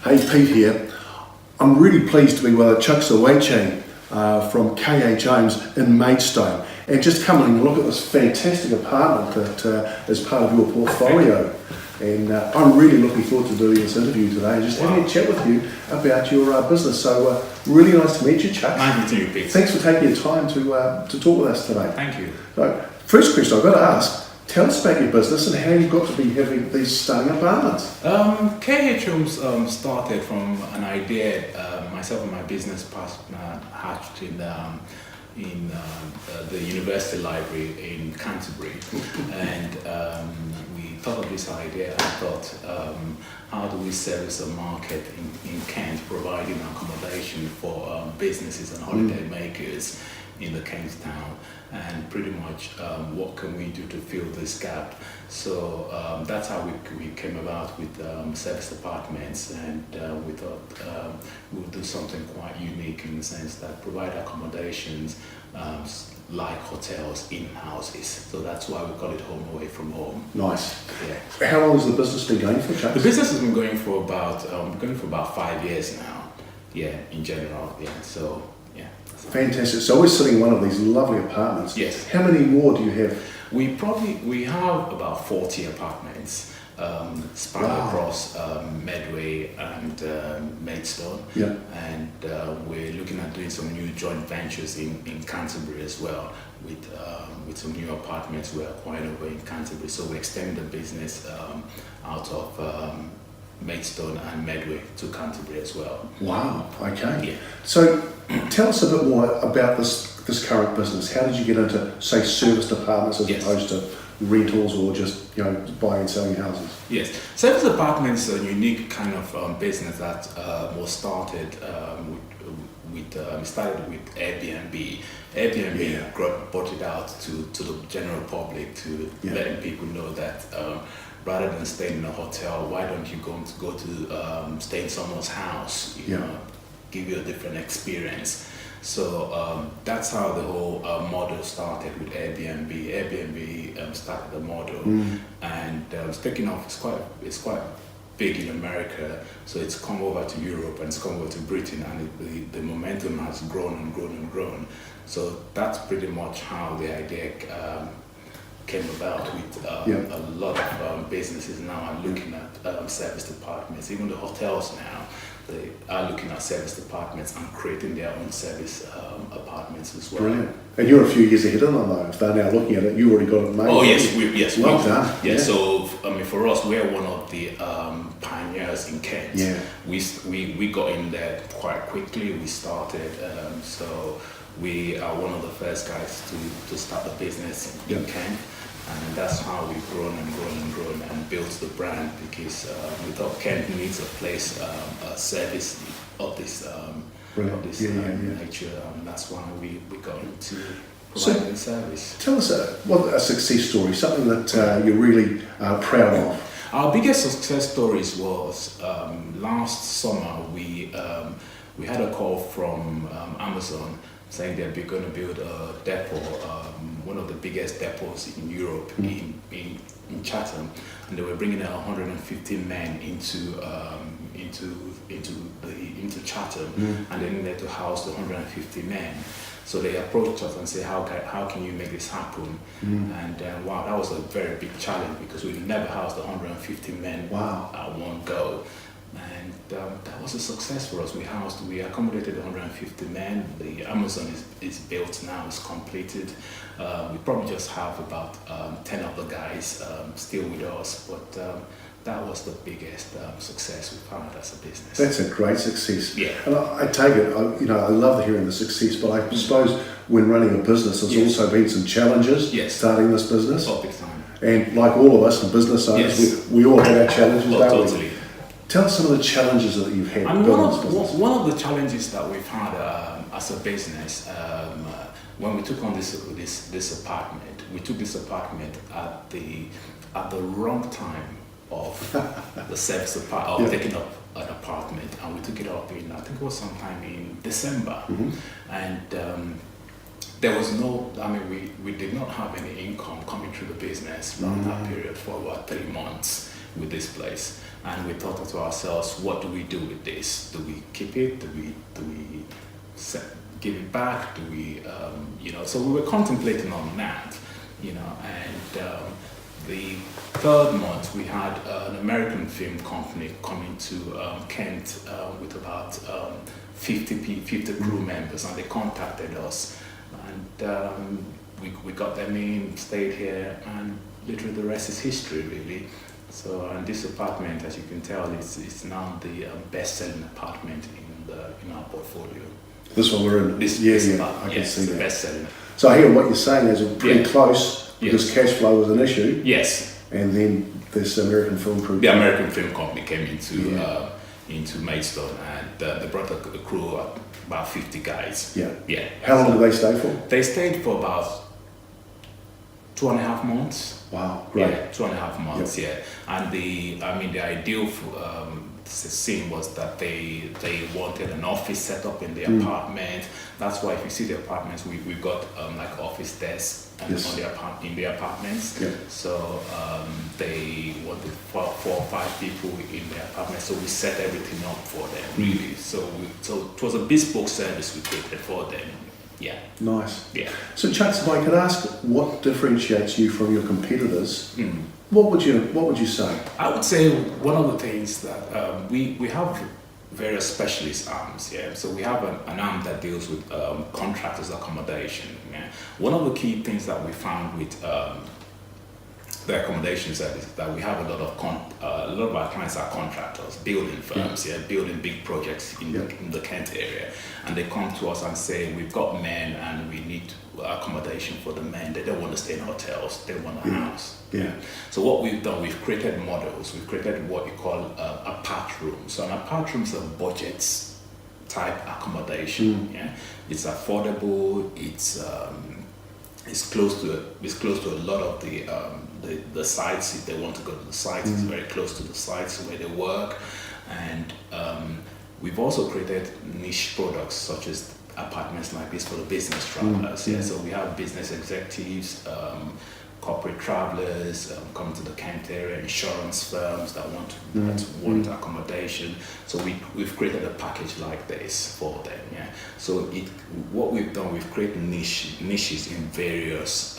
Hey, Pete here. I'm really pleased to be with Chuks Uwaechia from KH Homes in Maidstone, and just come and look at this fantastic apartment that is part of your portfolio. And I'm really looking forward to doing this interview today and just having a chat with you about your business. So really nice to meet you, Chuks. Nice to meet you, Pete. Thanks for taking your time to talk with us today. Thank you. So, first question I've got to ask, tell us about your business and how you got to be having these stunning apartments. KH Homes started from an idea myself and my business partner hatched in the university library in Canterbury, and we thought of this idea and thought, how do we service a market in Kent, providing accommodation for businesses and holiday makers in the Kent town, and pretty much what can we do to fill this gap. So that's how we came about with service apartments, and we thought we'll do something quite unique in the sense that provide accommodations like hotels in houses. So that's why we call it home away from home. Nice. Yeah. How long has the business been going for, Chuks? The business has been going for about 5 years now. Yeah, in general. Yeah. So yeah. Fantastic. So we're sitting in one of these lovely apartments. Yes. How many more do you have? We have about 40 apartments spread across Medway and Maidstone. Yeah. And we're looking at doing some new joint ventures in Canterbury as well, with some new apartments we're acquiring over in Canterbury. So we extend the business out of Maidstone and Medway to Canterbury as well. Wow. Okay. Yeah. So tell us a bit more about this current business. How did you get into, say, serviced apartments as opposed to rentals or just buying and selling houses? Yes, service apartments is a unique kind of business that was started with Airbnb. Airbnb brought it out to the general public to letting people know that rather than staying in a hotel, why don't you go to stay in someone's house? Give you a different experience. So that's how the whole model started with Airbnb. Airbnb started the model, and it's taken off. It's quite big in America, so it's come over to Europe and it's come over to Britain, and the momentum has grown and grown and grown. So that's pretty much how the idea came about, with a lot of businesses now are looking at service departments. Even the hotels now, they are looking at service departments and creating their own service apartments as well. Brilliant. And you're a few years ahead of them though. If they're now looking at it, you already got it made. Oh yes, well done. Yeah, so I mean, for us, we're one of the pioneers in Kent. Yeah. We got in there quite quickly. We started, so we are one of the first guys to start the business in Kent. And that's how we've grown and grown and grown and built the brand, because we thought Kent needs a place, a service of this nature, and that's why we got into providing the service. Tell us a success story, something that you're really proud of. Our biggest success stories was last summer. We had a call from Amazon saying they're going to build a depot, one of the biggest depots in Europe, in Chatham, and they were bringing 150 men into Chatham, and they needed to house the 150 men. So they approached us and said, how can you make this happen? And wow, that was a very big challenge, because we never housed 150 men at one go. And that was a success for us. We accommodated 150 men. The Amazon is built now, it's completed. We probably just have about 10 of the guys still with us, but that was the biggest success we've had as a business. That's a great success. Yeah. And I take it, I love hearing the success, but I suppose when running a business, there's also been some challenges starting this business. Oh, big time. And like all of us in business owners, we all have our challenges, don't we? Totally. Tell us some of the challenges that you've had. One of the challenges that we've had as a business, when we took on this apartment, we took this apartment at the wrong time of the service of taking up an apartment, and we took it up in, I think it was sometime in December, and there was we did not have any income coming through the business around that period for about 3 months. with this place, and we thought to ourselves, what do we do with this? Do we keep it? Do we give it back? Do we, So we were contemplating on that, and the third month we had an American film company coming to Kent with about 50 crew members, and they contacted us, and we got them in, stayed here, and literally the rest is history, really. So, and this apartment, as you can tell, it's now the best-selling apartment in our portfolio. This one we're in. I can see that. The best-selling. So I hear what you're saying is pretty close because cash flow was an issue. Yes. And then this American film crew. The American film company came into Maidstone, and they brought a crew of about 50 guys. Yeah. Yeah. How long did they stay for? They stayed for about 2.5 months. Wow, great. Yeah, 2.5 months. Yep. Yeah, and the ideal scene was that they wanted an office set up in the apartment. That's why if you see the apartments, we've got like office desks in the apartments. Yep. So they wanted 4 or 5 people in the apartment. So we set everything up for them, really. So it was a bespoke service we created for them. Yeah. Nice. Yeah. So Chuks, if I could ask, what differentiates you from your competitors? What would you say? I would say one of the things that we have various specialist arms. Yeah. So we have an arm that deals with contractors' accommodation. Yeah. One of the key things that we found with the accommodation service is that we have a lot of our clients are contractors, building firms, building big projects in the Kent area, and they come to us and say, we've got men and we need accommodation for the men. They don't want to stay in hotels, they want a house. Yeah. So what we've done, we've created models. We've created what we call a apart room. So an apart room is a budget type accommodation. Yeah, it's affordable. It's close to a lot of the sites. If they want to go to the sites, it's very close to the sites where they work. And we've also created niche products such as apartments like this for the business travelers. So we have business executives, corporate travelers coming to the Kent area, insurance firms that want accommodation. So we've created a package like this for them. Yeah. So what we've done, we've created niches in various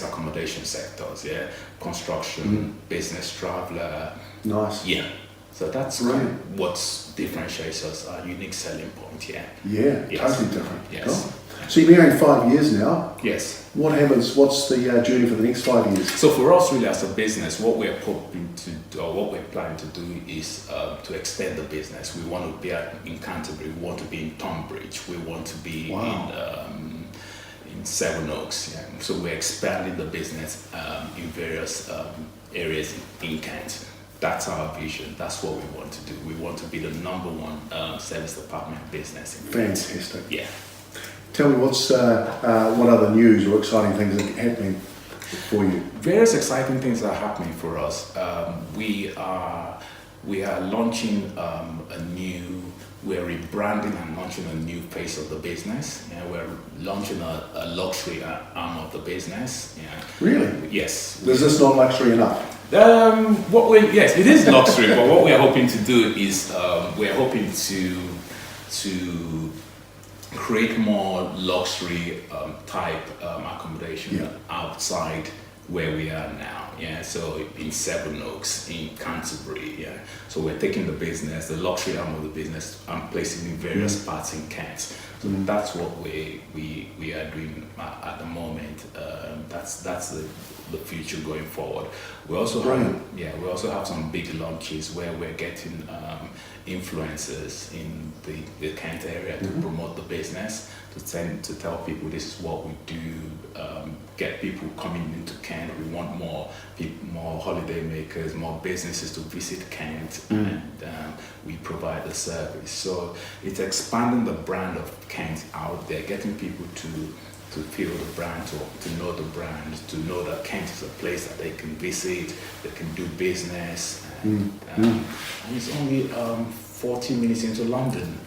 accommodation sectors. Yeah, construction, business traveler. Nice. Yeah. So that's kind of what differentiates us, our unique selling point. Yeah. Yeah. Totally different. Yes. Oh. So you've been here 5 years now. Yes. What happens? What's the journey for the next 5 years? So for us, really, as a business, what we're hoping to do, or what we're planning to do, is to extend the business. We want to be in Canterbury. We want to be in Tonbridge. We want to be in Seven Oaks. Yeah. So we're expanding the business in various areas in Kent. That's our vision. That's what we want to do. We want to be the #1 service department business in Kent. Fantastic. Yeah. Tell me what other news or exciting things are happening for you? Various exciting things are happening for us. We are launching we're rebranding and launching a new face of the business. Yeah, we're launching a luxury arm of the business. Yeah. Really? Yes. Is this not luxury enough? Yes, it is luxury, but what we're hoping to do is we're hoping to create more luxury type accommodation outside where we are now. Yeah, so in Seven Oaks, in Canterbury. Yeah, so we're taking the business, the luxury arm of the business, and placing in various parts in Kent. So that's what we are doing at the moment. That's the future going forward. We also have some big launches where we're getting influencers in the Kent area to promote the business, to tell people this is what we do, get people coming into Kent. We want more holiday makers, more businesses to visit Kent, and we provide the service. So it's expanding the brand of Kent out there, getting people to feel the brand, to know the brand, to know that Kent is a place that they can visit, they can do business, and it's only 40 minutes into London.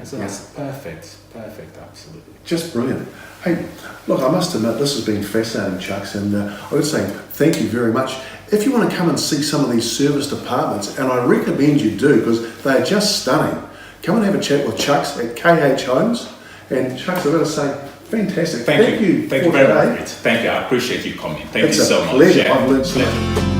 So that's perfect, absolutely. Just brilliant. Hey, look, I must admit, this has been fascinating, Chuks, and I would say thank you very much. if you want to come and see some of these serviced apartments, and I recommend you do because they are just stunning, come and have a chat with Chuks at KH Homes. And Chuks, I've got to say, fantastic. Thank you for very today. much. Thank you. I appreciate you coming. Thank It's you so a much. pleasure. Yeah. I've learned so much. Pleasure.